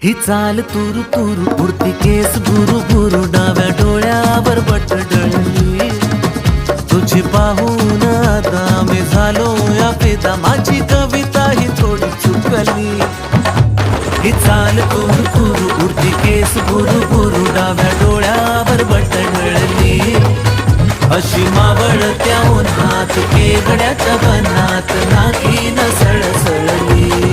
ही चाल तुरु तुरु उडती केस भुरु भुरु डाव्या डोळ्यावर बट डळली तुझी पाहून आता मी झालो या फिदा माझी कविता ही थोडी चुकली ही चाल तुरु तुरु उडती केस भुरु भुरु डाव्या डोळ्यावर बट डळली अशी मावळत्या उन्हात केवड्याच्या बनात नाकी न सळसळली